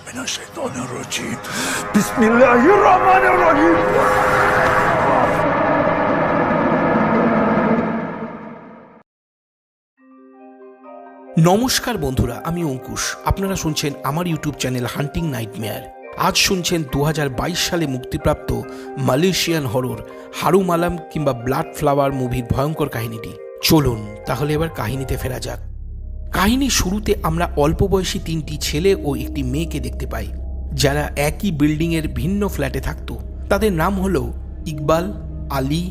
মিনাশ শাইতানির রাজিম। বিসমিল্লাহির রহমানির রহিম। নমস্কার বন্ধুরা, আমি অঙ্কুশ। আপনারা শুনছেন আমার ইউটিউব চ্যানেল হান্টিং নাইটমেয়ার। আজ শুনছেন 2022 সালে মুক্তিপ্রাপ্ত মালয়েশিয়ান হরর হারুম আলম কিংবা ব্লাড ফ্লাওয়ার মুভির ভয়ঙ্কর কাহিনীটি। চলুন তাহলে এবার কাহিনীতে ফেরা যাক। কাহিনীর শুরুতে আমরা অল্প বয়সী 3টি ছেলে ও একটি মেয়েকে দেখতে পাই, যারা একই বিল্ডিংয়ের ভিন্ন ফ্ল্যাটে থাকত। তাদের নাম হলো ইকবাল, আলী,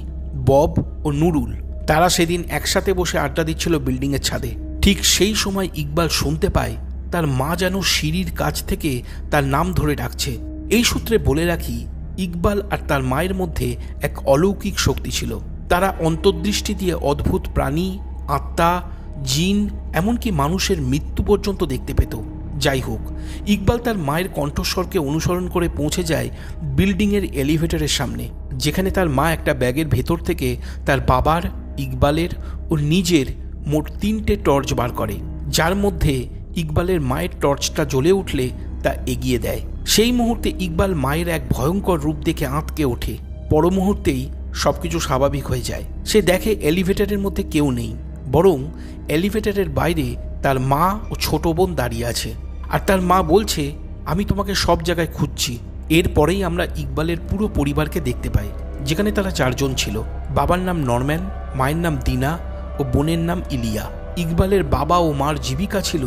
বব ও নুরুল। তারা সেদিন একসাথে বসে আড্ডা দিচ্ছিল বিল্ডিংয়ের ছাদে। ঠিক সেই সময় ইকবাল শুনতে পায় তার মা যেন সিঁড়ির কাছ থেকে তার নাম ধরে ডাকছে। এই সূত্রে বলে রাখি, ইকবাল আর তার মায়ের মধ্যে এক অলৌকিক শক্তি ছিল। তারা অন্তর্দৃষ্টি দিয়ে অদ্ভুত প্রাণী, আত্মা, জিন, এমনকি মানুষের মৃত্যু পর্যন্ত দেখতে পেত। যাই হোক, ইকবাল তার মায়ের কণ্ঠস্বরকে অনুসরণ করে পৌঁছে যায় বিল্ডিংয়ের এলিভেটরের সামনে, যেখানে তার মা একটা ব্যাগের ভেতর থেকে তার বাবার, ইকবালের ও নিজের মোট 3টে টর্চ বার করে, যার মধ্যে ইকবালের মায়ের টর্চটা জ্বলে উঠলে তা এগিয়ে দেয়। সেই মুহূর্তে ইকবাল মায়ের এক ভয়ঙ্কর রূপ দেখে আঁতকে ওঠে। পর মুহূর্তেই সবকিছু স্বাভাবিক হয়ে যায়। সে দেখে এলিভেটরের মধ্যে কেউ নেই, বরং এলিভেটরের বাইরে তার মা ও ছোট বোন দাঁড়িয়ে আছে। আর তার মা বলছে, আমি তোমাকে সব জায়গায় খুঁজছি। এরপরেই আমরা ইকবালের পুরো পরিবারকে দেখতে পাই, যেখানে তারা 4 জন ছিল। বাবার নাম নরম্যান, মায়ের নাম দিনা ও বোনের নাম ইলিয়া। ইকবালের বাবা ও মার জীবিকা ছিল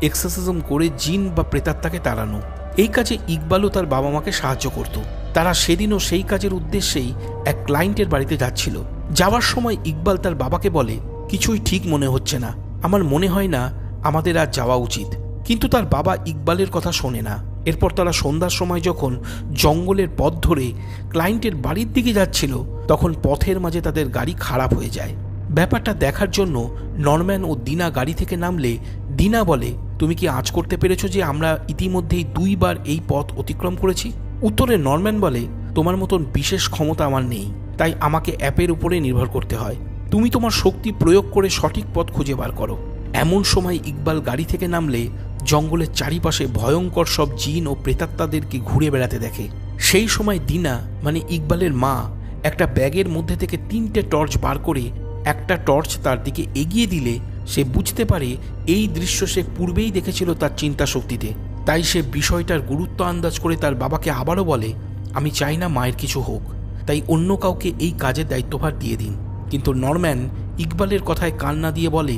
এক্সারসাইজ করে জিন বা প্রেতাত্মাকে তাড়ানো। এই কাজে ইকবালও তার বাবা মাকে সাহায্য করত। তারা সেদিনও সেই কাজের উদ্দেশ্যেই এক ক্লায়েন্টের বাড়িতে যাচ্ছিল। যাওয়ার সময় ইকবাল তার বাবাকে বলে, কিছুই ঠিক মনে হচ্ছে না, আমার মনে হয় না আমাদের আজ যাওয়া উচিত। কিন্তু তার বাবা ইকবালের কথা শোনে না। এরপর তারা সন্ধ্যার সময় যখন জঙ্গলের পথ ধরে ক্লায়েন্টের বাড়ির দিকে যাচ্ছিল, তখন পথের মাঝে তাদের গাড়ি খারাপ হয়ে যায়। ব্যাপারটা দেখার জন্য নরম্যান ও দিনা গাড়ি থেকে নামলে দিনা বলে, তুমি কি আঁচ করতে পেরেছো যে আমরা ইতিমধ্যেই 2 বার এই পথ অতিক্রম করেছি? উত্তরে নরম্যান বলে, তোমার মতন বিশেষ ক্ষমতা আমার নেই, তাই আমাকে অ্যাপের উপরে নির্ভর করতে হয়। তুমি তোমার শক্তি প্রয়োগ করে সঠিক পথ খুঁজে বার করো। এমন সময় ইকবাল গাড়ি থেকে নামলে জঙ্গলের চারিপাশে ভয়ঙ্কর সব জিন ও প্রেতাত্মাদেরকে ঘুরে বেড়াতে দেখে। সেই সময় দিনা মানে ইকবালের মা একটা ব্যাগের মধ্যে থেকে 3টে টর্চ বার করে একটা টর্চ তার দিকে এগিয়ে দিলে সে বুঝতে পারে এই দৃশ্য সে পূর্বেই দেখেছিল তার চিন্তা শক্তিতে। তাই সে বিষয়টার গুরুত্ব আন্দাজ করে তার বাবাকে আবারও বলে, আমি চাই না মায়ের কিছু হোক, তাই অন্য কাউকে এই কাজের দায়িত্বভার দিয়ে দিন। কিন্তু নরম্যান ইকবালের কথায় কান না দিয়ে বলে,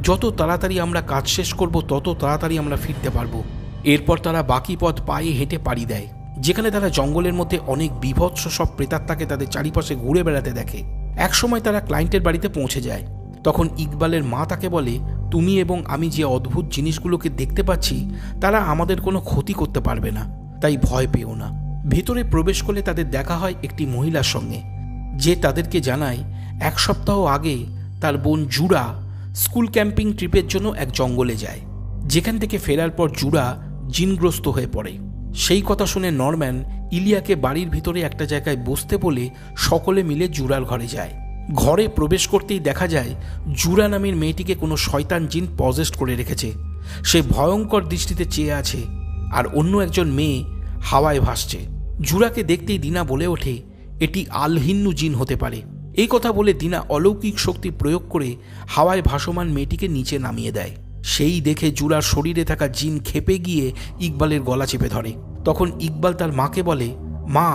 যত তাড়াতাড়ি আমরা কাজ শেষ করব তত তাড়াতাড়ি আমরা ফিরতে পারবো। এরপর তারা বাকি পথ পায়ে হেঁটে পাড়ি দেয়, যেখানে তারা জঙ্গলের মধ্যে অনেক বীভৎস সব প্রেতাত্মাকে তাদের চারিপাশে ঘুরে বেড়াতে দেখে। একসময় তারা ক্লায়েন্টের বাড়িতে পৌঁছে যায়। তখন ইকবালের মা তাকে বলে, তুমি এবং আমি যে অদ্ভুত জিনিসগুলোকে দেখতে পাচ্ছি তারা আমাদের কোনো ক্ষতি করতে পারবে না, তাই ভয় পেও না। ভেতরে প্রবেশ করলে তাদের দেখা হয় একটি মহিলার সঙ্গে, যে তাদেরকে জানায় 1 সপ্তাহ আগে তার বোন জুরা স্কুল ক্যাম্পিং ট্রিপের জন্য এক জঙ্গলে যায়, যেখান থেকে ফেরার পর জুরা জিনগ্রস্ত হয়ে পড়ে। সেই কথা শুনে নরম্যান ইলিয়াকে বাড়ির ভিতরে একটা জায়গায় বসতে বলে সকলে মিলে জুরার ঘরে যায়। ঘরে প্রবেশ করতেই দেখা যায় জুরা নামের মেয়েটিকে কোনো শয়তান জিন পজেস্ট করে রেখেছে। সে ভয়ঙ্কর দৃষ্টিতে চেয়ে আছে, আর অন্য একজন মেয়ে হাওয়ায় ভাসছে। জুরাকে দেখতেই দিনা বলে ওঠে, এটি আলহিন্নু জিন হতে পারে। এই কথা বলে দিনা অলৌকিক শক্তি প্রয়োগ করে হাওয়ায় ভাসমান মেয়েটিকে নিচে নামিয়ে দেয়। সেই দেখে জুরার শরীরে থাকা জিন খেপে গিয়ে ইকবালের গলা চেপে ধরে। তখন ইকবাল তার মাকে বলে, মা,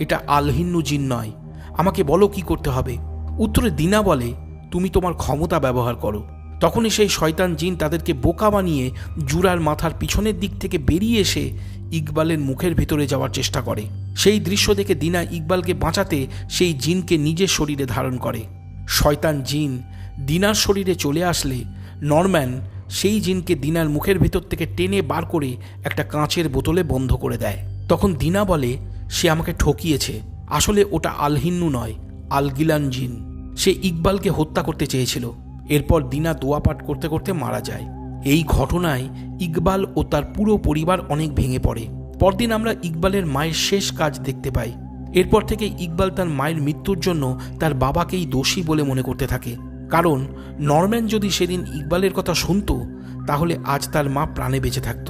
এটা আলহিন্নু জিন নয়, আমাকে বলো কি করতে হবে। উত্তরে দিনা বলে, তুমি তোমার ক্ষমতা ব্যবহার করো। তখনই সেই শয়তান জিন তাদেরকে বোকা বানিয়ে জুরার মাথার পিছনের দিক থেকে বেরিয়ে এসে ইকবালের মুখের ভিতরে যাওয়ার চেষ্টা করে। সেই দৃশ্য দেখে দিনা ইকবালকে বাঁচাতে সেই জিনকে নিজের শরীরে ধারণ করে। শয়তান জিন দিনার শরীরে চলে আসলে নরম্যান সেই জিনকে দিনার মুখের ভিতর থেকে টেনে বার করে একটা কাঁচের বোতলে বন্ধ করে দেয়। তখন দিনা বলে, সে আমাকে ঠকিয়েছে, আসলে ওটা আলহিন্নু নয়, আলগিলান জিন। সে ইকবালকে হত্যা করতে চেয়েছিল। এরপর দিনা দোয়া পাঠ করতে করতে মারা যায়। এই ঘটনায় ইকবাল ও তার পুরো পরিবার অনেক ভেঙে পড়ে। পরদিন আমরা ইকবালের মায়ের শেষ কাজ দেখতে পাই। এরপর থেকে ইকবাল তার মায়ের মৃত্যুর জন্য তার বাবাকেই দোষী বলে মনে করতে থাকে। কারণ নরম্যান যদি সেদিন ইকবালের কথা শুনত, তাহলে আজ তার মা প্রাণে বেঁচে থাকত।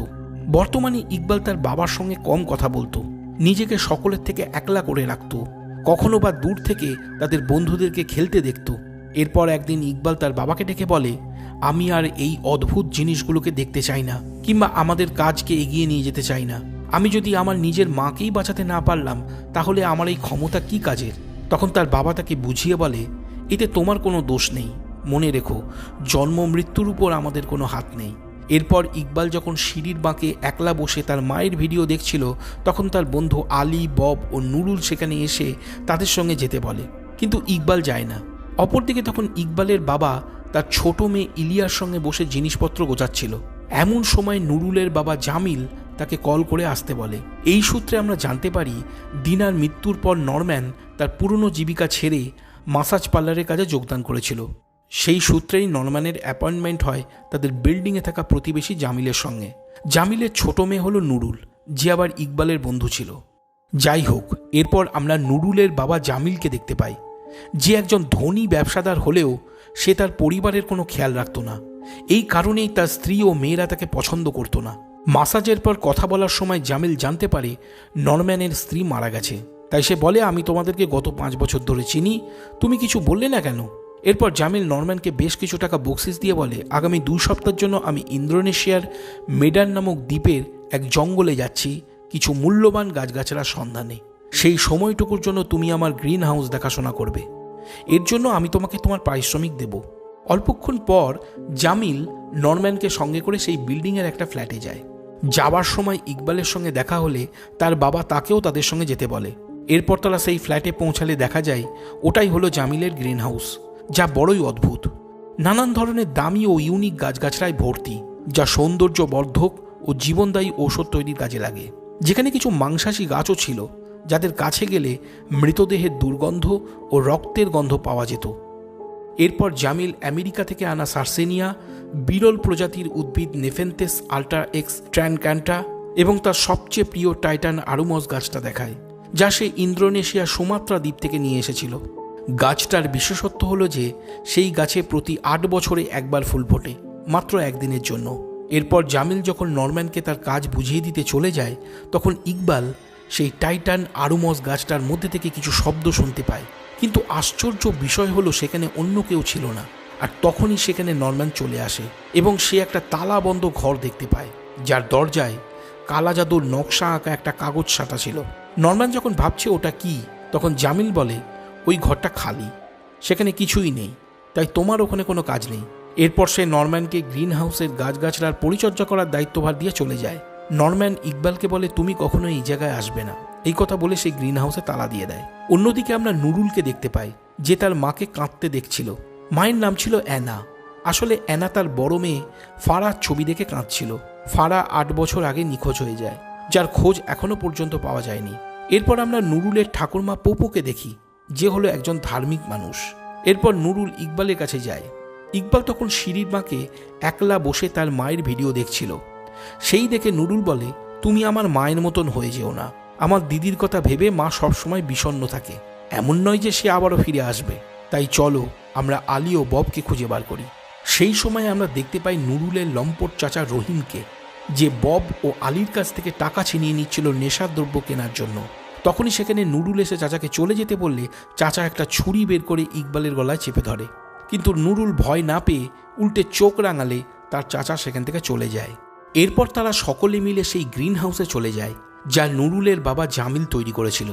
বর্তমানে ইকবাল তার বাবার সঙ্গে কম কথা বলতো, নিজেকে সকলের থেকে একলা করে রাখত, কখনো বা দূর থেকে তাদের বন্ধুদেরকে খেলতে দেখত। এরপর একদিন ইকবাল তার বাবাকে ডেকে বলে, আমি আর এই অদ্ভুত জিনিসগুলোকে দেখতে চাই না, কিংবা আমাদের কাজকে এগিয়ে নিয়ে যেতে চাই না। আমি যদি আমার নিজের মাকেই বাঁচাতে না পারলাম, তাহলে আমার এই ক্ষমতা কি কাজের? তখন তার বাবা তাকে বুঝিয়ে বলে, এতে তোমার কোনো দোষ নেই, মনে রেখো জন্ম মৃত্যুর উপর আমাদের কোনো হাত নেই। এরপর ইকবাল যখন সিঁড়ির বাঁকে একলা বসে তার মায়ের ভিডিও দেখছিল, তখন তার বন্ধু আলী, বব ও নুরুল সেখানে এসে তাদের সঙ্গে যেতে বলে, কিন্তু ইকবাল যায় না। অপরদিকে তখন ইকবালের বাবা তার ছোট মেয়ে ইলিয়ার সঙ্গে বসে জিনিসপত্র গোছাচ্ছিল। এমন সময় নুরুলের বাবা জামিল তাকে কল করে আসতে বলে। এই সূত্রে আমরা জানতে পারি দিনার মৃত্যুর পর নরম্যান তার পুরনো জীবিকা ছেড়ে মাসাজ পার্লারের কাজে যোগদান করেছিল। সেই সূত্রেই নরম্যানের অ্যাপয়েন্টমেন্ট হয় তাদের বিল্ডিংয়ে থাকা প্রতিবেশী জামিলের সঙ্গে। জামিলের ছোট মেয়ে হলো নুরুল, যে আবার ইকবালের বন্ধু ছিল। যাই হোক, এরপর আমরা নুরুলের বাবা জামিলকে দেখতে পাই, যে একজন ধনী ব্যবসাদার হলেও সে তার পরিবারের কোনো খেয়াল রাখত না। এই কারণেই তার স্ত্রী ও মেয়েরা তাকে পছন্দ করত না। মাসাজের পর কথা বলার সময় জামিল জানতে পারে নরম্যানের স্ত্রী মারা গেছে। তাই সে বলে, আমি তোমাদেরকে গত 5 বছর ধরে চিনি, তুমি কিছু বললে না কেন? এরপর জামিল নরম্যানকে বেশ কিছু টাকা বকশিস দিয়ে বলে, আগামী 2 সপ্তাহের জন্য আমি ইন্দোনেশিয়ার মেডান নামক দ্বীপের এক জঙ্গলে যাচ্ছি কিছু মূল্যবান গাছগাছড়ার সন্ধানে। সেই সময়টুকুর জন্য তুমি আমার গ্রিন হাউস দেখাশোনা করবে। এর জন্য আমি তোমাকে তোমার পারিশ্রমিক দেব। অল্পক্ষণ পর জামিল নরম্যানকে সঙ্গে করে সেই বিল্ডিংয়ের একটা ফ্ল্যাটে যায়। যাবার সময় ইকবালের সঙ্গে দেখা হলে তার বাবা তাকেও তাদের সঙ্গে যেতে বলে। এরপর তারা সেই ফ্ল্যাটে পৌঁছালে দেখা যায় ওটাই হলো জামিলের গ্রিন হাউস, যা বড়ই অদ্ভুত। নানান ধরনের দামি ও ইউনিক গাছগাছড়ায় ভর্তি, যা সৌন্দর্য বর্ধক ও জীবনদায়ী ঔষধ তৈরির কাজে লাগে। যেখানে কিছু মাংসাশী গাছও ছিল, যাদের কাছে গেলে মৃতদেহের দুর্গন্ধ ও রক্তের গন্ধ পাওয়া যেত। এরপর জামিল আমেরিকা থেকে আনা সার্সেনিয়া, বিরল প্রজাতির উদ্ভিদ নেফেন্থেস আল্ট্রা এক্স ট্র্যানক্যান্টা এবং তার সবচেয়ে প্রিয় টাইটান আরুমস গাছটা দেখায়, যা সে ইন্দোনেশিয়া সুমাত্রা দ্বীপ থেকে নিয়ে এসেছিল। গাছটার বিশেষত্ব হলো যে সেই গাছে প্রতি 8 বছরে একবার ফুল ফোটে, মাত্র একদিনের জন্য। এরপর জামিল যখন নরম্যানকে তার কাজ বুঝিয়ে দিতে চলে যায়, তখন ইকবাল সেই টাইটান আরুমস গাছটার মধ্যে থেকে কিছু শব্দ শুনতে পায়। কিন্তু আশ্চর্য বিষয় হলো সেখানে অন্য কেউ ছিল না। আর তখনই সেখানে নরম্যান চলে আসে এবং সে একটা তালাবন্ধ ঘর দেখতে পায়, যার দরজায় কালা জাদুর নকশা আঁকা একটা কাগজ সাঁটা ছিল। নরম্যান যখন ভাবছে ওটা কি, তখন জামিল বলে, ওই ঘরটা খালি, সেখানে কিছুই নেই, তাই তোমার ওখানে কোনো কাজ নেই। এরপর সে নরম্যানকে গ্রিন হাউসের গাছগাছড়ার পরিচর্যা করার দায়িত্বভার দিয়ে চলে যায়। নরম্যান ইকবালকে বলে, তুমি কখনো এই জায়গায় আসবে না। এই কথা বলে সে গ্রিন হাউসে তালা দিয়ে দেয়। অন্যদিকে আমরা নুরুলকে দেখতে পাই, যে তার মাকে কাঁদতে দেখছিল। মায়ের নাম ছিল অ্যানা। আসলে অ্যানা তার বড় মেয়ে ফারার ছবি দেখে কাঁদছিল। ফারা 8 বছর আগে নিখোঁজ হয়ে যায়, যার খোঁজ এখনো পর্যন্ত পাওয়া যায়নি। এরপর আমরা নুরুলের ঠাকুরমা পোপোকে দেখি, যে হলো একজন ধার্মিক মানুষ। এরপর নুরুল ইকবালের কাছে যায়। ইকবাল তখন সিঁড়ির বাঁকে একলা বসে তার মায়ের ভিডিও দেখছিল। সেই দেখে নুরুল বলে, তুমি আমার মায়ের মতন হয়ে যেও না। আমার দিদির কথা ভেবে মা সবসময় বিষণ্ণ থাকে। এমন নয় যে সে আবারও ফিরে আসবে। তাই চলো আমরা আলী ও ববকে খুঁজে বার করি। সেই সময় আমরা দেখতে পাই নুরুলের লম্পট চাচা রহিমকে, যে বব ও আলীর কাছ থেকে টাকা ছিনিয়ে নিচ্ছিল নেশার দ্রব্য কেনার জন্য। তখনই সেখানে নুরুল এসে চাচাকে চলে যেতে বললে চাচা একটা ছুরি বের করে ইকবালের গলায় চেপে ধরে। কিন্তু নুরুল ভয় না পেয়ে উল্টে চোখ রাঙালে তার চাচা সেখান থেকে চলে যায়। এরপর তারা সকলে মিলে সেই গ্রিন হাউসে চলে যায়, যা নুরুলের বাবা জামিল তৈরি করেছিল।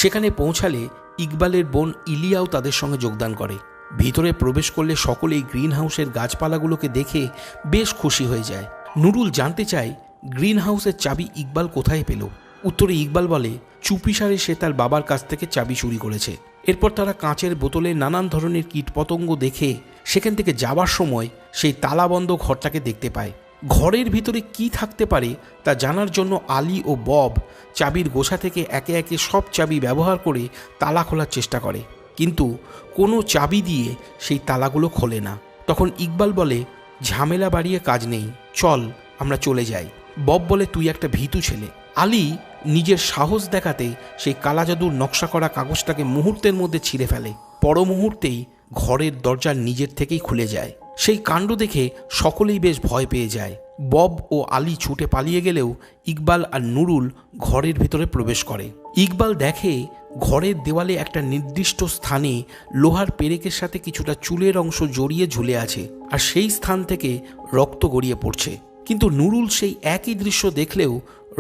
সেখানে পৌঁছালে ইকবালের বোন ইলিয়াও তাদের সঙ্গে যোগদান করে। ভিতরে প্রবেশ করলে সকলেই গ্রিন হাউসের গাছপালাগুলোকে দেখে বেশ খুশি হয়ে যায়। নুরুল জানতে চায় গ্রিন হাউসের চাবি ইকবাল কোথায় পেল। উত্তরে ইকবাল বলে, চুপিসারে সে তার বাবার কাছ থেকে চাবি চুরি করেছে। এরপর তারা কাঁচের বোতলে নানান ধরনের কীটপতঙ্গ দেখে সেখান থেকে যাবার সময় সেই তালাবন্ধ ঘরটাকে দেখতে পায়। ঘরের ভিতরে কি থাকতে পারে তা জানার জন্য আলী ও বব চাবির গোছা থেকে একে একে সব চাবি ব্যবহার করে তালা খোলার চেষ্টা করে, কিন্তু কোনো চাবি দিয়ে সেই তালাগুলো খোলে না। তখন ইকবাল বলে, ঝামেলা বাড়িয়ে কাজ নেই, চল আমরা চলে যাই। বব বলে, তুই একটা ভীতু ছেলে। আলী নিজের সাহস দেখাতে সেই কালা জাদুর নকশা করা কাগজটাকে মুহূর্তের মধ্যে ছিঁড়ে ফেলে। পর মুহূর্তেই ঘরের দরজা নিজের থেকেই খুলে যায়। সেই কাণ্ড দেখে সকলেই বেশ ভয় পেয়ে যায়। বব ও আলী ছুটে পালিয়ে গেলেও ইকবাল আর নুরুল ঘরের ভিতরে প্রবেশ করে। ইকবাল দেখে ঘরের দেওয়ালে একটা নির্দিষ্ট স্থানে লোহার পেরেকের সাথে কিছুটা চুলের অংশ জড়িয়ে ঝুলে আছে, আর সেই স্থান থেকে রক্ত গড়িয়ে পড়ছে। কিন্তু নুরুল সেই একই দৃশ্য দেখলেও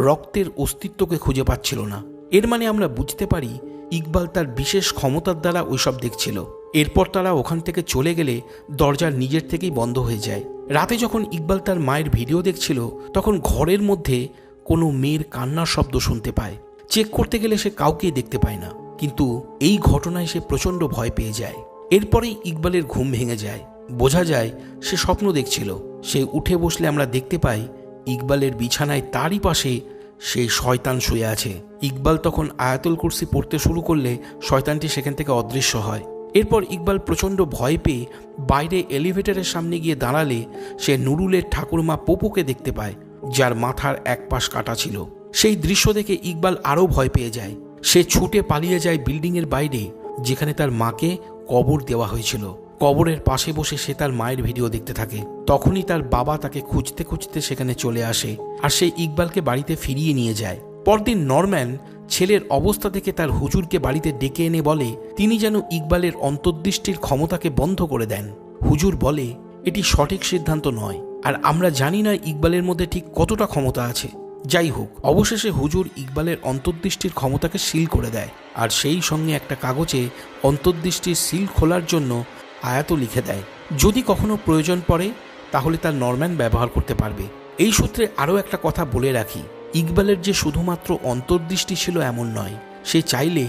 রক্তের অস্তিত্বকে খুঁজে পাচ্ছিল না। এর মানে আমরা বুঝতে পারি ইকবাল তার বিশেষ ক্ষমতার দ্বারা ওইসব দেখছিল। এরপর তারা ওখান থেকে চলে গেলে দরজা নিজের থেকেই বন্ধ হয়ে যায়। রাতে যখন ইকবাল তার মায়ের ভিডিও দেখছিল তখন ঘরের মধ্যে কোনো মেয়ের কান্নার শব্দ শুনতে পায়। চেক করতে গেলে সে কাউকেই দেখতে পায় না, কিন্তু এই ঘটনায় সে প্রচণ্ড ভয় পেয়ে যায়। এরপরেই ইকবালের ঘুম ভেঙে যায়। বোঝা যায় সে স্বপ্ন দেখছিল। সে উঠে বসলে আমরা দেখতে পাই ইকবালের বিছানায় তারই পাশে সেই শয়তান শুয়ে আছে। ইকবাল তখন আয়াতুল কুরসি পড়তে শুরু করলে শয়তানটি সেখান থেকে অদৃশ্য হয়। এরপর ইকবাল প্রচণ্ড ভয় পেয়ে বাইরে এলিভেটরের সামনে গিয়ে দাঁড়ালে সে নুরুলের ঠাকুরমা পপুকে দেখতে পায়, যার মাথার এক পাশ কাটা ছিল। সেই দৃশ্য দেখে ইকবাল আরও ভয় পেয়ে যায়। সে ছুটে পালিয়ে যায় বিল্ডিংয়ের বাইরে, যেখানে তার মাকে কবর দেওয়া হয়েছিল। কবরের পাশে বসে সে তার মায়ের ভিডিও দেখতে থাকে। তখনই তার বাবা তাকে খুঁজতে খুঁজতে সেখানে চলে আসে, আর সে ইকবালকে বাড়িতে ফিরিয়ে নিয়ে যায়। পরদিন নরম্যান ছেলের অবস্থা দেখে তার হুজুরকে বাড়িতে ডেকে এনে বলে তিনি যেন ইকবালের অন্তর্দৃষ্টির ক্ষমতাকে বন্ধ করে দেন। হুজুর বলে এটি সঠিক সিদ্ধান্ত নয়, আর আমরা জানি না ইকবালের মধ্যে ঠিক কতটা ক্ষমতা আছে। যাই হোক, অবশেষে হুজুর ইকবালের অন্তর্দৃষ্টির ক্ষমতাকে সিল করে দেয়, আর সেই সঙ্গে একটা কাগজে অন্তর্দৃষ্টির সিল খোলার জন্য আয়াতও লিখে দেয়। যদি কখনো প্রয়োজন পড়ে তাহলে তার নরম্যান ব্যবহার করতে পারবে। এই সূত্রে আরও একটা কথা বলে রাখি, ইকবালের যে শুধুমাত্র অন্তর্দৃষ্টি ছিল এমন নয়, সে চাইলে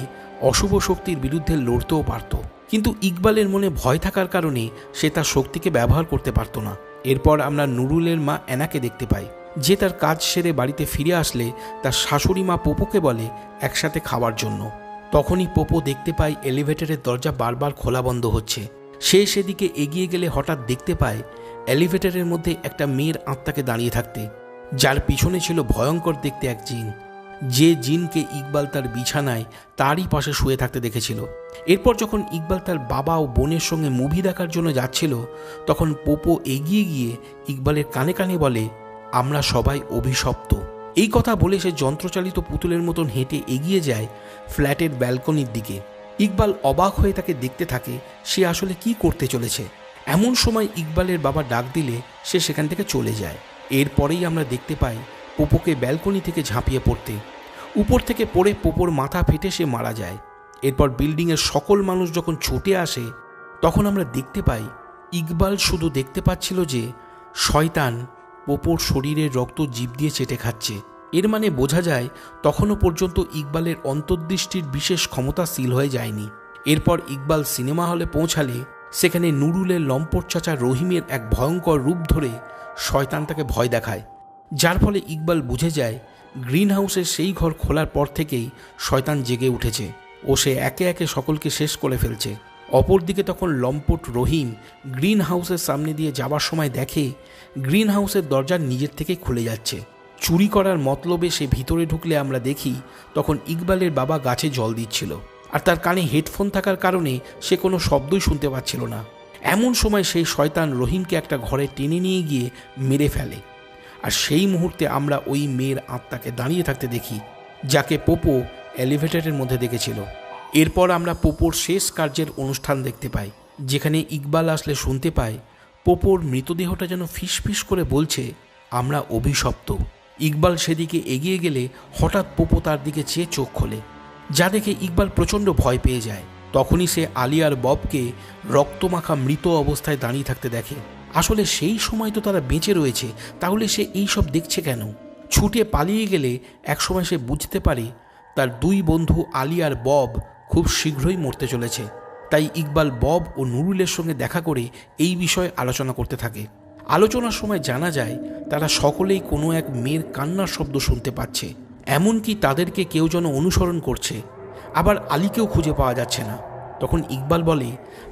অশুভ শক্তির বিরুদ্ধে লড়তেও পারত। কিন্তু ইকবালের মনে ভয় থাকার কারণে সে তার শক্তিকে ব্যবহার করতে পারত না। এরপর আমরা নুরুলের মা অ্যানাকে দেখতে পাই, যে তার কাজ সেরে বাড়িতে ফিরে আসলে তার শাশুড়ি মা পপুকে বলে একসাথে খাওয়ার জন্য। তখনই পপু দেখতে পায় এলিভেটরের দরজা বারবার খোলা বন্ধ হচ্ছে। সে সেদিকে এগিয়ে গেলে হঠাৎ দেখতে পায় এলিভেটরের মধ্যে একটা মেয়ের আত্মাকে দাঁড়িয়ে থাকতে, যার পিছনে ছিল ভয়ঙ্কর দেখতে এক জিন, যে জিনকে ইকবাল তার বিছানায় তারই পাশে শুয়ে থাকতে দেখেছিল। এরপর যখন ইকবাল তার বাবা ও বোনের সঙ্গে মুভি দেখার জন্য যাচ্ছিল, তখন পোপো এগিয়ে গিয়ে ইকবালের কানে কানে বলে আমরা সবাই অভিশপ্ত। এই কথা বলে সে যন্ত্রচালিত পুতুলের মতন হেঁটে এগিয়ে যায় ফ্ল্যাটের ব্যালকনির দিকে। ইকবাল অবাক হয়ে তাকে দেখতে থাকে সে আসলে কি করতে চলেছে। এমন সময় ইকবালের বাবা ডাক দিলে সে সেখান থেকে চলে যায়। এরপরেই আমরা দেখতে পাই পোপোকে ব্যালকনি থেকে ঝাঁপিয়ে পড়তে। উপর থেকে পড়ে পোপোর মাথা ফেটে সে মারা যায়। এরপর বিল্ডিংয়ের সকল মানুষ যখন ছুটে আসে তখন আমরা দেখতে পাই ইকবাল শুধু দেখতে পাচ্ছিল যে শয়তান পোপোর শরীরের রক্ত জিভ দিয়ে চেটে খাচ্ছে। এর মানে বোঝা যায় তখনও পর্যন্ত ইকবালের অন্তর্দৃষ্টির বিশেষ ক্ষমতা সিল হয়ে যায়নি। এরপর ইকবাল সিনেমা হলে পৌঁছালে সেখানে নুরুলের লম্পট চাচা রহিমের এক ভয়ঙ্কর রূপ ধরে শয়তান তাকে ভয় দেখায়, যার ফলে ইকবাল বুঝে যায় গ্রিন হাউসের সেই ঘর খোলার পর থেকেই শয়তান জেগে উঠেছে ও সে একে একে সকলকে শেষ করে ফেলছে। অপরদিকে তখন লম্পট রহিম গ্রিন হাউসের সামনে দিয়ে যাবার সময় দেখে গ্রিন হাউসের দরজা নিজের থেকেই খুলে যাচ্ছে। চুরি করার মতলবে সে ভিতরে ঢুকলে আমরা দেখি তখন ইকবালের বাবা গাছে জল দিচ্ছিল, আর তার কানে হেডফোন থাকার কারণে সে কোনো শব্দই শুনতে পাচ্ছিল না। এমন সময় সেই শয়তান রহিমকে একটা ঘরে টেনে নিয়ে গিয়ে মেরে ফেলে, আর সেই মুহূর্তে আমরা ওই মেয়ের আত্মাকে দাঁড়িয়ে থাকতে দেখি, যাকে পোপো এলিভেটরের মধ্যে দেখেছিল। এরপর আমরা পোপোর শেষ কার্যের অনুষ্ঠান দেখতে পাই, যেখানে ইকবাল আসলে শুনতে পায় পোপোর মৃতদেহটা যেন ফিসফিস করে বলছে আমরা অভিশপ্ত। ইকবাল সেদিকে এগিয়ে গেলে হঠাৎ পোপো তার দিকে চেয়ে চোখ খোলে, যা দেখে ইকবাল প্রচণ্ড ভয় পেয়ে যায়। তখনই সে আলী আর ববকে রক্তমাখা মৃত অবস্থায় দাঁড়িয়ে থাকতে দেখে। আসলে সেই সময় তো তারা বেঁচে রয়েছে, তাহলে সে এই সব দেখছে কেন? ছুটে পালিয়ে গেলে একসময় সে বুঝতে পারে তার দুই বন্ধু আলী আর বব খুব শীঘ্রই মরতে চলেছে। তাই ইকবাল বব ও নুরুলের সঙ্গে দেখা করে এই বিষয়ে আলোচনা করতে থাকে। আলোচনার সময় জানা যায় তারা সকলেই কোনো এক মেয়ের কান্নার শব্দ শুনতে পাচ্ছে, এমনকি তাদেরকে কেউ যেন অনুসরণ করছে। আবার আলীকেও খুঁজে পাওয়া যাচ্ছে না। তখন ইকবাল বলে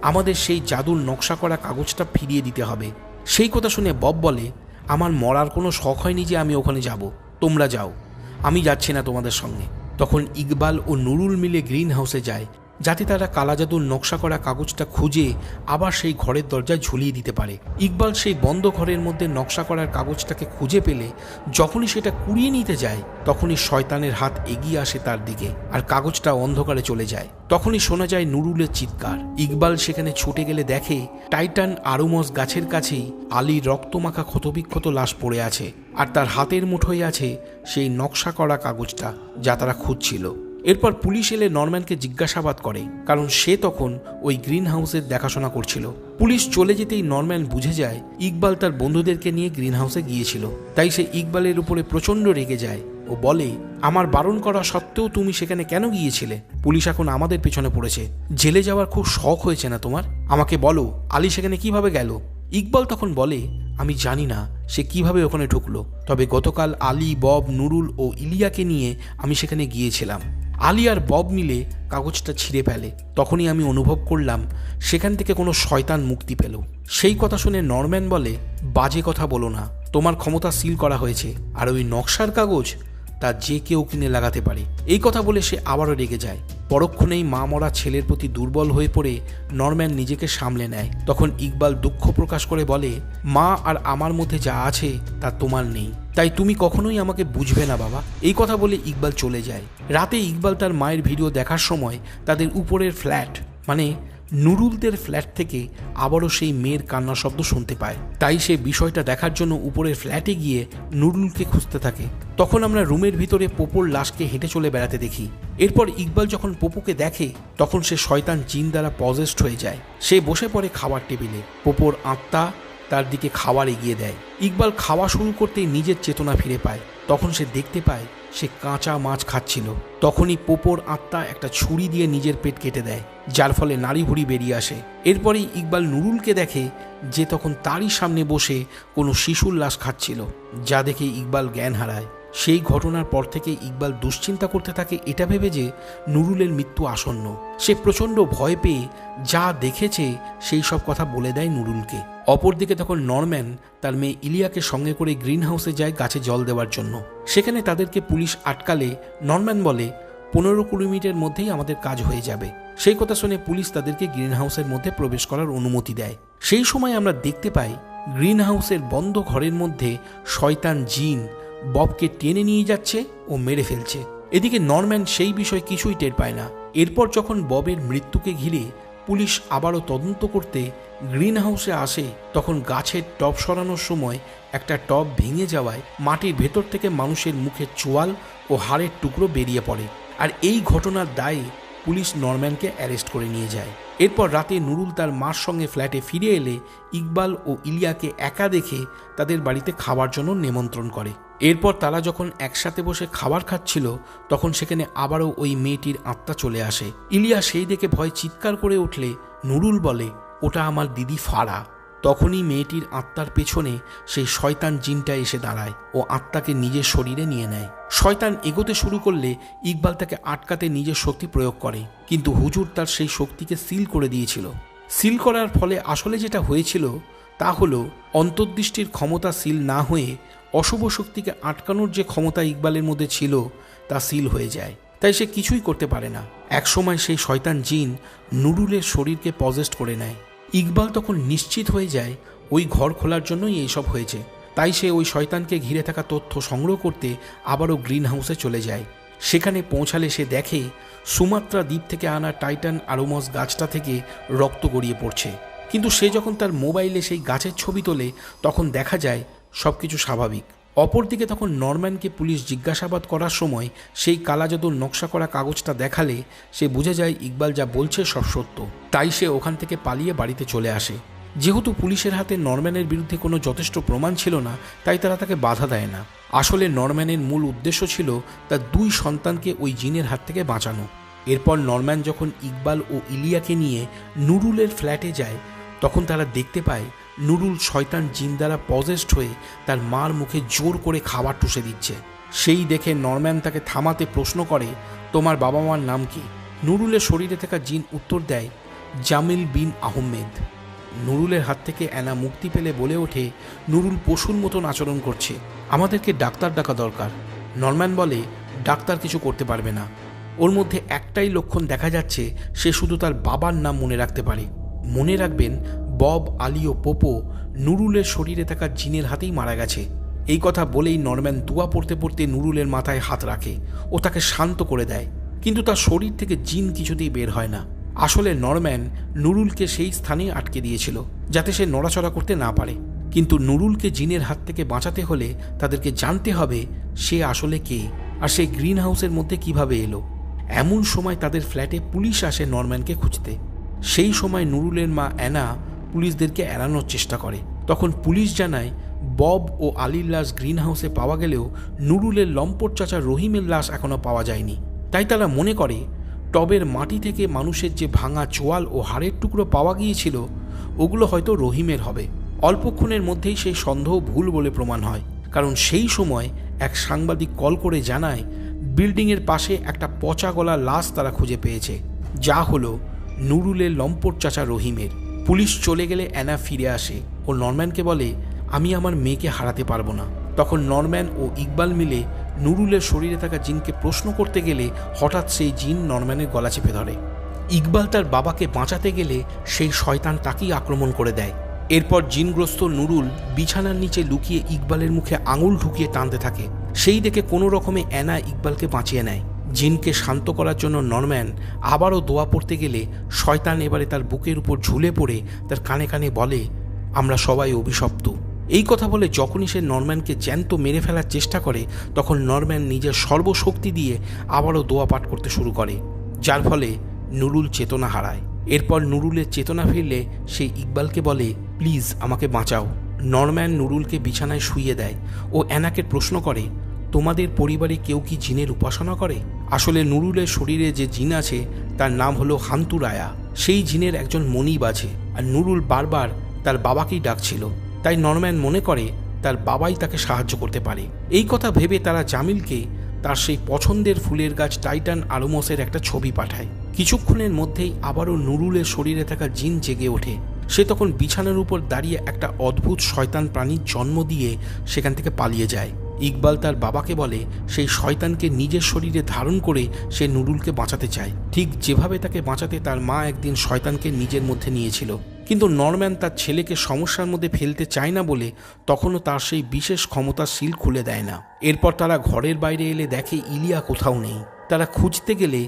আমাদের সেই জাদুর নকশা করা কাগজটা ফিরিয়ে দিতে হবে। সেই কথা শুনে বব বলে আমার মরার কোনো শখ হয়নি যে আমি ওখানে যাব, তোমরা যাও, আমি যাচ্ছি না তোমাদের সঙ্গে। তখন ইকবাল ও নুরুল মিলে গ্রিন হাউসে যায়, যাতে তারা কালা জাদুর নকশা করা কাগজটা খুঁজে আবার সেই ঘরের দরজায় ঝুলিয়ে দিতে পারে। ইকবাল সেই বন্ধ ঘরের মধ্যে নকশা করার কাগজটাকে খুঁজে পেলে যখনই সেটা কুড়িয়ে নিতে যায় তখনই শয়তানের হাত এগিয়ে আসে তার দিকে আর কাগজটা অন্ধকারে চলে যায়। তখনই শোনা যায় নুরুলের চিৎকার। ইকবাল সেখানে ছুটে গেলে দেখে টাইটান আরুমস গাছের কাছেই আলীর রক্তমাখা ক্ষতবিক্ষত লাশ পড়ে আছে আর তার হাতের মুঠোয় আছে সেই নকশা করা কাগজটা যা তারা খুঁজছিল। এরপর পুলিশ এলে নরম্যানকে জিজ্ঞাসাবাদ করে, কারণ সে তখন ওই গ্রিন হাউসের দেখাশোনা করছিল। পুলিশ চলে যেতেই নরম্যান বুঝে যায় ইকবাল তার বন্ধুদেরকে নিয়ে গ্রিন হাউসে গিয়েছিল, তাই সে ইকবালের উপরে প্রচণ্ড রেগে যায় ও বলে, আমার বারণ করা সত্ত্বেও তুমি সেখানে কেন গিয়েছিলে? পুলিশ এখন আমাদের পেছনে পড়েছে। জেলে যাওয়ার খুব শখ হয়েছে না তোমার? আমাকে বলো আলী সেখানে কিভাবে গেল? ইকবাল তখন বলে, আমি জানি না সে কিভাবে ওখানে ঢুকলো, তবে গতকাল আলী, বব, নুরুল ও ইলিয়াকে নিয়ে আমি সেখানে গিয়েছিলাম। আলী আর বব মিলে কাগজটা ছিঁড়ে ফেলে। তখনই আমি অনুভব করলাম সেখান থেকে কোনো শয়তান মুক্তি পেল। সেই কথা শুনে নরম্যান বলে, বাজে কথা বলো না, তোমার ক্ষমতা সিল করা হয়েছে আর ওই নকশার কাগজ তা যে কেউ কিনে লাগাতে পারে। এই কথা বলে সে আবারও রেগে যায়। পরক্ষণেই মা মরা ছেলের প্রতি দুর্বল হয়ে পড়ে নরম্যান নিজেকে সামলে নেয়। তখন ইকবাল দুঃখ প্রকাশ করে বলে, মা আর আমার মধ্যে যা আছে তা তোমার নেই, তাই তুমি কখনোই আমাকে বুঝবে না বাবা। এই কথা বলে ইকবাল চলে যায়। রাতে ইকবাল তার মায়ের ভিডিও দেখার সময় তাদের উপরের ফ্ল্যাট মানে নুরুলদের ফ্ল্যাট থেকে আবারও সেই মেয়ের কান্নার শব্দ শুনতে পায়। তাই সে বিষয়টা দেখার জন্য উপরের ফ্ল্যাটে গিয়ে নুরুলকে খুঁজতে থাকে। তখন আমরা রুমের ভিতরে পোপোর লাশকে হেঁটে চলে বেড়াতে দেখি। এরপর ইকবাল যখন পোপোকে দেখে তখন সে শয়তান জিন দ্বারা পজেসড হয়ে যায়। সে বসে পড়ে খাবার টেবিলে। পোপোর আত্মা তার দিকে খাবার এগিয়ে দেয়। ইকবাল খাওয়া শুরু করতেই নিজের চেতনা ফিরে পায়। তখন সে দেখতে পায় সে কাঁচা মাছ খাচ্ছিল। তখনই পোপোর আত্মা একটা ছুরি দিয়ে নিজের পেট কেটে দেয়, যার ফলে নাড়ি ভুড়ি বেরিয়ে আসে। এরপরেই ইকবাল নুরুলকে দেখে যে তখন তারই সামনে বসে কোনো শিশুর লাশ খাচ্ছিল, যা দেখে ইকবাল জ্ঞান হারায়। সেই ঘটনার পর থেকে ইকবাল দুশ্চিন্তা করতে থাকে এটা ভেবে যে নুরুলের মৃত্যু আসন্ন। সে প্রচণ্ড ভয় পেয়ে যা দেখেছে সেই সব কথা বলে দেয় নুরুলকে। অপরদিকে তখন নরম্যান তার মেয়ে ইলিয়াকে সঙ্গে করে গ্রিন হাউসে যায় গাছে জল দেওয়ার জন্য। সেখানে তাদেরকে পুলিশ আটকালে নরম্যান বলে, 15-20 মিনিটের মধ্যেই আমাদের কাজ হয়ে যাবে। সেই কথা শুনে পুলিশ তাদেরকে গ্রিন হাউসের মধ্যে প্রবেশ করার অনুমতি দেয়। সেই সময় আমরা দেখতে পাই গ্রিন হাউসের বন্ধ ঘরের মধ্যে শয়তান জিন ববকে টেনে নিয়ে যাচ্ছে ও মেরে ফেলছে। এদিকে নরম্যান সেই বিষয় কিছুই টের পায় না। এরপর যখন ববের মৃত্যুকে ঘিরে পুলিশ আবারও তদন্ত করতে গ্রিন হাউসে আসে, তখন গাছের টব সরানোর সময় একটা টব ভেঙে যাওয়ায় মাটির ভেতর থেকে মানুষের মুখে চোয়াল ও হাড়ের টুকরো বেরিয়ে পড়ে। আর এই ঘটনার দায়ে পুলিশ নরম্যানকে অ্যারেস্ট করে নিয়ে যায়। এরপর রাতে নুরুল তার মার সঙ্গে ফ্ল্যাটে ফিরে এলে ইকবাল ও ইলিয়াকে একা দেখে তাদের বাড়িতে খাবার জন্য নিমন্ত্রণ করে। এরপর তারা যখন একসাথে বসে খাবার খাচ্ছিল তখন সেখানে আবারও ওই মেয়েটির আত্মা চলে আসে। ইলিয়া সেই দেখে ভয় চিৎকার করে উঠলে নুরুল বলে, ওটা আমার দিদি ফারা। তখনই মেয়েটির আত্মার পেছনে সেই শয়তান জিনটা এসে দাঁড়ায় ও আত্মাকে নিজের শরীরে নিয়ে নেয়। শয়তান এগোতে শুরু করলে ইকবাল তাকে আটকাতে নিজের শক্তি প্রয়োগ করে, কিন্তু হুজুর তার সেই শক্তিকে সিল করে দিয়েছিল। সিল করার ফলে আসলে যেটা হয়েছিল তা হলো অন্তর্দৃষ্টির ক্ষমতা সিল না হয়ে অশুভ শক্তিকে আটকানোর যে ক্ষমতা ইকবালের মধ্যে ছিল তা সিল হয়ে যায়, তাই সে কিছুই করতে পারে না। একসময় সেই শয়তান জিন নুরুলের শরীরকে পজেস্ট করে নেয়। ইকবাল তখন নিশ্চিত হয়ে যায় ওই ঘর খোলার জন্যই এইসব হয়েছে, তাই সে ওই শয়তানকে ঘিরে থাকা তথ্য সংগ্রহ করতে আবারও গ্রিন হাউসে চলে যায়। সেখানে পৌঁছালে সে দেখে সুমাত্রা দ্বীপ থেকে আনা টাইটান আরুমস গাছটা থেকে রক্ত গড়িয়ে পড়ছে, কিন্তু সে যখন তার মোবাইলে সেই গাছের ছবি তোলে তখন দেখা যায় সবকিছু স্বাভাবিক। অপরদিকে তখন নরম্যানকে পুলিশ জিজ্ঞাসাবাদ করার সময় সেই কালাজাদুর নকশা করা কাগজটা দেখালে সে বুঝে যায় ইকবাল যা বলছে সব সত্য, তাই সে ওখান থেকে পালিয়ে বাড়িতে চলে আসে। যেহেতু পুলিশের হাতে নরম্যানের বিরুদ্ধে কোনো যথেষ্ট প্রমাণ ছিল না, তাই তারা তাকে বাধা দেয় না। আসলে নরম্যানের মূল উদ্দেশ্য ছিল তার 2 সন্তানকে ওই জিনের হাত থেকে বাঁচানো। এরপর নরম্যান যখন ইকবাল ও ইলিয়াকে নিয়ে নুরুলের ফ্ল্যাটে যায় তখন তারা দেখতে পায় নুরুল শয়তান জিন দ্বারা পজেসড হয়ে তার মার মুখে জোর করে খাবার টুসে দিচ্ছে। সেই দেখে নরম্যান তাকে থামাতে প্রশ্ন করে, তোমার বাবা মার নাম কি? নুরুলের শরীরে থাকা জিন উত্তর দেয়, জামিল বিন আহমেদ। নুরুলের হাত থেকে অ্যানা মুক্তি পেলে বলে ওঠে, নুরুল পশুর মতন আচরণ করছে, আমাদেরকে ডাক্তার ডাকা দরকার। নরম্যান বলে, ডাক্তার কিছু করতে পারবে না, ও ওর মধ্যে একটাই লক্ষণ দেখা যাচ্ছে, সে শুধু তার বাবার নাম মনে রাখতে পারে। মনে রাখবেন, বব, আলী ও পোপো নুরুলের শরীরে থাকা জিনের হাতেই মারা গেছে। এই কথা বলেই নরম্যান দোয়া পড়তে পড়তে নুরুলের মাথায় হাত রাখে ও তাকে শান্ত করে দেয়, কিন্তু তার শরীর থেকে জিন কিছুতেই বের হয় না। আসলে নরম্যান নুরুলকে সেই স্থানেই আটকে দিয়েছিল যাতে সে নড়াচড়া করতে না পারে। কিন্তু নুরুলকে জিনের হাত থেকে বাঁচাতে হলে তাদেরকে জানতে হবে সে আসলে কে, আর সেই গ্রিন হাউসের মধ্যে কিভাবে এলো। এমন সময় তাদের ফ্ল্যাটে পুলিশ আসে নরম্যানকে খুঁজতে। সেই সময় নুরুলের মা অ্যানা পুলিশদেরকে এড়ানোর চেষ্টা করে। তখন পুলিশ জানায় বব ও আলীর লাশ গ্রিন হাউসে পাওয়া গেলেও নুরুলের লম্পট চাচা রহিমের লাশ এখনও পাওয়া যায়নি। তাই তারা মনে করে টবের মাটি থেকে মানুষের যে ভাঙা চোয়াল ও হাড়ের টুকরো পাওয়া গিয়েছিল ওগুলো হয়তো রহিমের হবে। অল্পক্ষণের মধ্যেই সেই সন্দেহ ভুল বলে প্রমাণ হয়, কারণ সেই সময় এক সাংবাদিক কল করে জানায় বিল্ডিংয়ের পাশে একটা পচা গলা লাশ তারা খুঁজে পেয়েছে, যা হলো নুরুলের লম্পট চাচা রহিমের। পুলিশ চলে গেলে অ্যানা ফিরে আসে ও নরম্যানকে বলে, আমি আমার মেয়েকে হারাতে পারবো না। তখন নরম্যান ও ইকবাল মিলে নুরুলের শরীরে থাকা জিনকে প্রশ্ন করতে গেলে হঠাৎ সেই জিন নরম্যানের গলা চেপে ধরে। ইকবাল তার বাবাকে বাঁচাতে গেলে সেই শয়তান তাকেই আক্রমণ করে দেয়। এরপর জিনগ্রস্ত নুরুল বিছানার নিচে লুকিয়ে ইকবালের মুখে আঙুল ঢুকিয়ে টানতে থাকে। সেই দেখে কোনো রকমে অ্যানা ইকবালকে বাঁচিয়ে নেয়। জিনকে শান্ত করার জন্য নরম্যান আবারও দোয়া পড়তে গেলে শয়তান এবারে তার বুকের উপর ঝুলে পড়ে তার কানে কানে বলে, আমরা সবাই অভিশপ্ত। এই কথা বলে যখনই সে নরম্যানকে জ্যান্ত মেরে ফেলার চেষ্টা করে, তখন নরম্যান নিজের সর্বশক্তি দিয়ে আবারও দোয়া পাঠ করতে শুরু করে, যার ফলে নুরুল চেতনা হারায়। এরপর নুরুলের চেতনা ফিরলে সে ইকবালকে বলে, প্লিজ আমাকে বাঁচাও। নরম্যান নুরুলকে বিছানায় শুইয়ে দেয় ও অ্যানাকে প্রশ্ন করে, তোমাদের পরিবারে কেউ কি জিনের উপাসনা করে? আসলে নুরুলের শরীরে যে জিন আছে তার নাম হলো হান্তুরায়া। সেই জিনের একজন মনিব আছে, আর নুরুল বারবার তার বাবাকেই ডাকছিল। তাই নরম্যান মনে করে তার বাবাই তাকে সাহায্য করতে পারে। এই কথা ভেবে তারা জামিলকে তার সেই পছন্দের ফুলের গাছ টাইটান আলমোসের একটা ছবি পাঠায়। কিছুক্ষণের মধ্যেই আবারও নুরুলের শরীরে থাকা জিন জেগে ওঠে। সে তখন বিছানার উপর দাঁড়িয়ে একটা অদ্ভুত শয়তান প্রাণীর জন্ম দিয়ে সেখান থেকে পালিয়ে যায়। ইকবাল তার বাবাকে বলে সেই শয়তানকে নিজের শরীরে ধারণ করে সে নুরুলকে বাঁচাতে চায়, ঠিক যেভাবে তাকে বাঁচাতে তার মা একদিন শয়তানকে নিজের মধ্যে নিয়েছিল। কিন্তু নরম্যান তার ছেলেকে সমস্যার মধ্যে ফেলতে চায় না বলে তখনও তার সেই বিশেষ ক্ষমতার সিল খুলে দেয় না। এরপর তারা ঘরের বাইরে এলে দেখে ইলিয়া কোথাও নেই। তারা খুঁজতে গেলে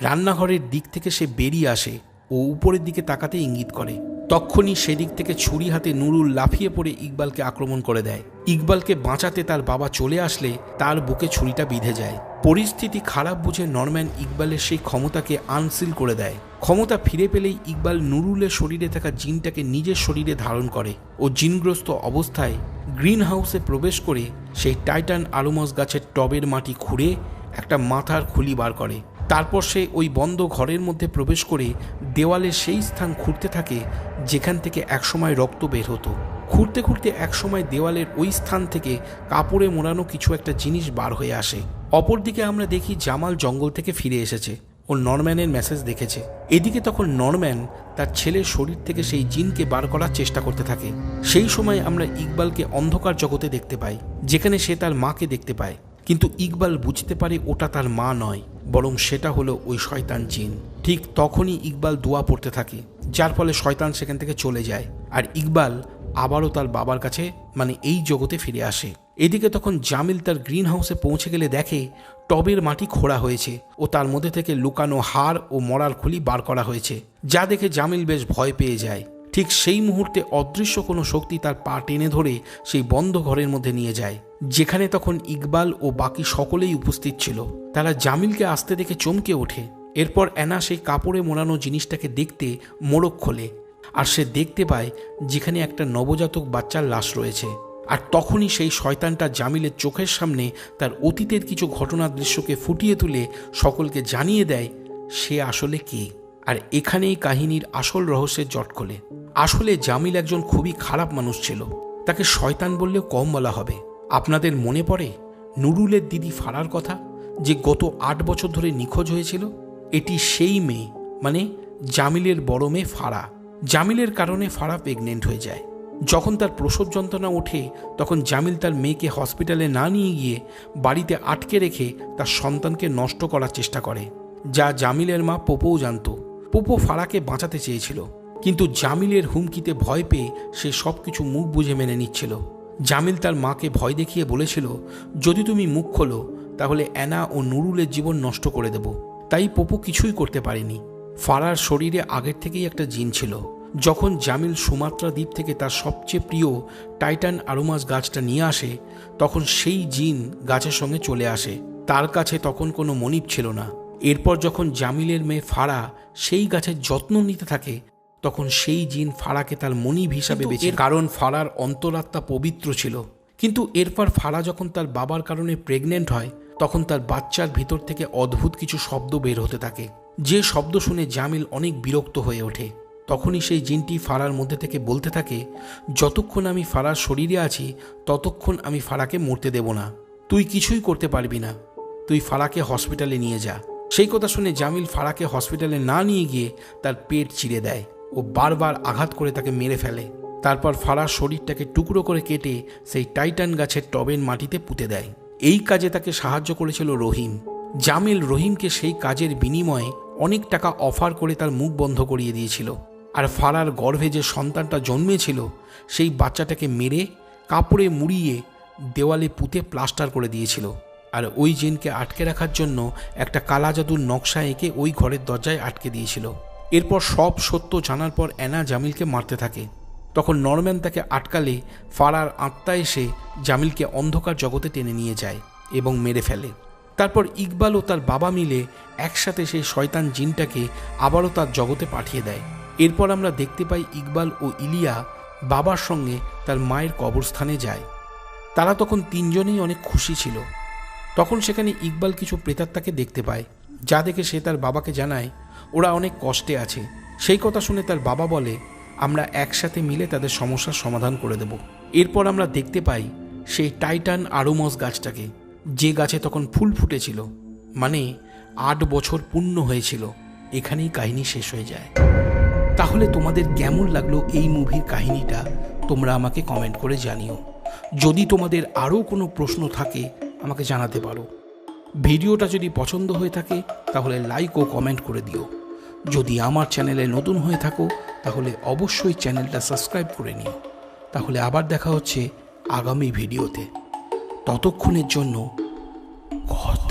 রান্নাঘরের দিক থেকে সে বেরিয়ে আসে ও উপরের দিকে তাকাতে ইঙ্গিত করে। তক্ষুনি সেদিক থেকে ছুরি হাতে নুরুল লাফিয়ে পড়ে ইকবালকে আক্রমণ করে দেয়। ইকবালকে বাঁচাতে তার বাবা চলে আসলে তার বুকে ছুরিটা বিঁধে যায়। পরিস্থিতি খারাপ বুঝে নরম্যান ইকবালের সেই ক্ষমতাকে আনসিল করে দেয়। ক্ষমতা ফিরে পেলেই ইকবাল নুরুলের শরীরে থাকা জিনটাকে নিজের শরীরে ধারণ করে ও জিনগ্রস্ত অবস্থায় গ্রিন হাউসে প্রবেশ করে সেই টাইটান আলমস গাছের টবের মাটি খুঁড়ে একটা মাথার খুলি বার করে। তারপর সে ওই বন্ধ ঘরের মধ্যে প্রবেশ করে দেওয়ালের সেই স্থান খুঁড়তে থাকে যেখান থেকে একসময় রক্ত বের হতো। খুঁড়তে খুঁড়তে একসময় দেওয়ালের ওই স্থান থেকে কাপড়ে মোড়ানো কিছু একটা জিনিস বার হয়ে আসে। অপরদিকে আমরা দেখি জামাল জঙ্গল থেকে ফিরে এসেছে ও নরম্যানের মেসেজ দেখেছে। এদিকে তখন নরম্যান তার ছেলের শরীর থেকে সেই জিনকে বার করার চেষ্টা করতে থাকে। সেই সময় আমরা ইকবালকে অন্ধকার জগতে দেখতে পাই, যেখানে সে তার মাকে দেখতে পায়। কিন্তু ইকবাল বুঝতে পারে ওটা তার মা নয়, বরং সেটা হলো ওই শয়তান জিন। ঠিক তখনই ইকবাল দোয়া পড়তে থাকে, যার ফলে শয়তান সেখান থেকে চলে যায় আর ইকবাল আবারও তার বাবার কাছে মানে এই জগতে ফিরে আসে। এদিকে তখন জামিল তার গ্রিন হাউসে পৌঁছে গেলে দেখে টবের মাটি খোঁড়া হয়েছে ও তার মধ্যে থেকে লুকানো হাড় ও মরার খুলি বার করা হয়েছে, যা দেখে জামিল বেশ ভয় পেয়ে যায়। ঠিক সেই মুহূর্তে অদৃশ্য কোনো শক্তি তার পা টেনে ধরে সেই বন্ধ ঘরের মধ্যে নিয়ে যায়, যেখানে তখন ইকবাল ও বাকি সকলেই উপস্থিত ছিল। তারা জামিলকে আসতে দেখে চমকে ওঠে। এরপর অ্যানা সেই কাপড়ে মোড়ানো জিনিসটাকে দেখতে মোড়ক খোলে আর সে দেখতে পায় যেখানে একটা নবজাতক বাচ্চার লাশ রয়েছে। আর তখনই সেই শয়তানটা জামিলের চোখের সামনে তার অতীতের কিছু ঘটনার দৃশ্যকে ফুটিয়ে তুলে সকলকে জানিয়ে দেয় সে আসলে কে। আর এখানেই কাহিনীর আসল রহস্যের জট খোলে। আসলে জামিল একজন খুবই খারাপ মানুষ ছিল, তাকে শয়তান বললেও কম বলা হবে। আপনাদের মনে পড়ে নুরুলের দিদি ফারার কথা, যে গত 8 বছর ধরে নিখোঁজ হয়েছিল? এটি সেই মেয়ে, মানে জামিলের বড় মেয়ে ফারা। জামিলের কারণে ফারা প্রেগনেন্ট হয়ে যায়। যখন তার প্রসব যন্ত্রণা ওঠে তখন জামিল তার মেয়েকে হসপিটালে না নিয়ে গিয়ে বাড়িতে আটকে রেখে তার সন্তানকে নষ্ট করার চেষ্টা করে। যা জামিলের মা পোপোও জানত। পোপো ফারাকে বাঁচাতে চেয়েছিল, কিন্তু জামিলের হুমকিতে ভয় পেয়ে সে সব কিছু মুখ বুজে মেনে নিচ্ছিল। জামিল তার মাকে ভয় দেখিয়ে বলেছিল, যদি তুমি মুখ খোলো তাহলে অ্যানা ও নুরুলের জীবন নষ্ট করে দেব। তাই পোপো কিছুই করতে পারেনি। ফারার শরীরে আগের থেকেই একটা জিন ছিল। যখন জামিল সুমাত্রা দ্বীপ থেকে তার সবচেয়ে প্রিয় টাইটান আরুমাস গাছটা নিয়ে আসে, তখন সেই জিন গাছের সঙ্গে চলে আসে। তার কাছে তখন কোনো মনিব ছিল না। এরপর যখন জামিলের মেয়ে ফারা সেই গাছের যত্ন নিতে থাকে, তখন সেই জিন ফারাকে তার মনিব হিসাবে বেছে, কারণ ফারার অন্তরাত্মা পবিত্র ছিল। কিন্তু এরপর ফারা যখন তার বাবার কারণে প্রেগনেন্ট হয়, তখন তার বাচ্চার ভিতর থেকে অদ্ভুত কিছু শব্দ বের হতে থাকে, যে শব্দ শুনে জামিল অনেক বিরক্ত হয়ে ওঠে। তখনই সেই জিনটি ফারার মধ্যে থেকে বলতে থাকে, যতক্ষণ আমি ফারার শরীরে আছি ততক্ষণ আমি ফারাকে মরতে দেব না। তুই কিছুই করতে পারবি না, তুই ফারাকে হসপিটালে নিয়ে যা। সেই কথা শুনে জামিল ফারাকে হসপিটালে না নিয়ে গিয়ে তার পেট চিরে দেয় ও বারবার আঘাত করে তাকে মেরে ফেলে। তারপর ফারার শরীরটাকে টুকরো করে কেটে সেই টাইটান গাছের টবের মাটিতে পুঁতে দেয়। এই কাজে তাকে সাহায্য করেছিল রহিম। জামিল রহিমকে সেই কাজের বিনিময়ে অনেক টাকা অফার করে তার মুখ বন্ধ করিয়ে দিয়েছিল। আর ফারার গর্ভে যে সন্তানটা জন্মেছিল সেই বাচ্চাটাকে মেরে কাপড়ে মুড়িয়ে দেওয়ালে পুঁতে প্লাস্টার করে দিয়েছিল। আর ওই জিনকে আটকে রাখার জন্য একটা কালা জাদুর নকশা এঁকে ওই ঘরের দরজায় আটকে দিয়েছিল। এরপর সব সত্য জানার পর অ্যানা জামিলকে মারতে থাকে। তখন নরম্যান তাকে আটকালে ফারার আত্মা এসে জামিলকে অন্ধকার জগতে টেনে নিয়ে যায় এবং মেরে ফেলে। তারপর ইকবাল ও তার বাবা মিলে একসাথে সেই শয়তান জিনটাকে আবারও তার জগতে পাঠিয়ে দেয়। এরপর আমরা দেখতে পাই ইকবাল ও ইলিয়া বাবার সঙ্গে তার মায়ের কবরস্থানে যায়। তারা তখন তিনজনেই অনেক খুশি ছিল। তখন সেখানে ইকবাল কিছু প্রেতাত্মাকে দেখতে পায়, যা দেখে সে তার বাবাকে জানায় ওরা অনেক কষ্টে আছে। সেই কথা শুনে তার বাবা বলে, আমরা একসাথে মিলে তাদের সমস্যার সমাধান করে দেব। এরপর আমরা দেখতে পাই সেই টাইটান আরুমস গাছটাকে, যে গাছে তখন ফুল ফুটেছিল, মানে 8 বছর পূর্ণ হয়েছিল। এখানেই কাহিনী শেষ হয়ে যায়। তাহলে তোমাদের কেমন লাগলো এই মুভির কাহিনীটা তোমরা আমাকে কমেন্ট করে জানিও। যদি তোমাদের আরও কোনো প্রশ্ন থাকে আমাকে জানাতে পারো। ভিডিওটা যদি পছন্দ হয়ে থাকে তাহলে লাইক ও কমেন্ট করে দিও। যদি আমার চ্যানেলে নতুন হয়ে থাকো তাহলে অবশ্যই চ্যানেলটা সাবস্ক্রাইব করে নিও। তাহলে আবার দেখা হচ্ছে আগামী ভিডিওতে। ততক্ষণের জন্য কথা।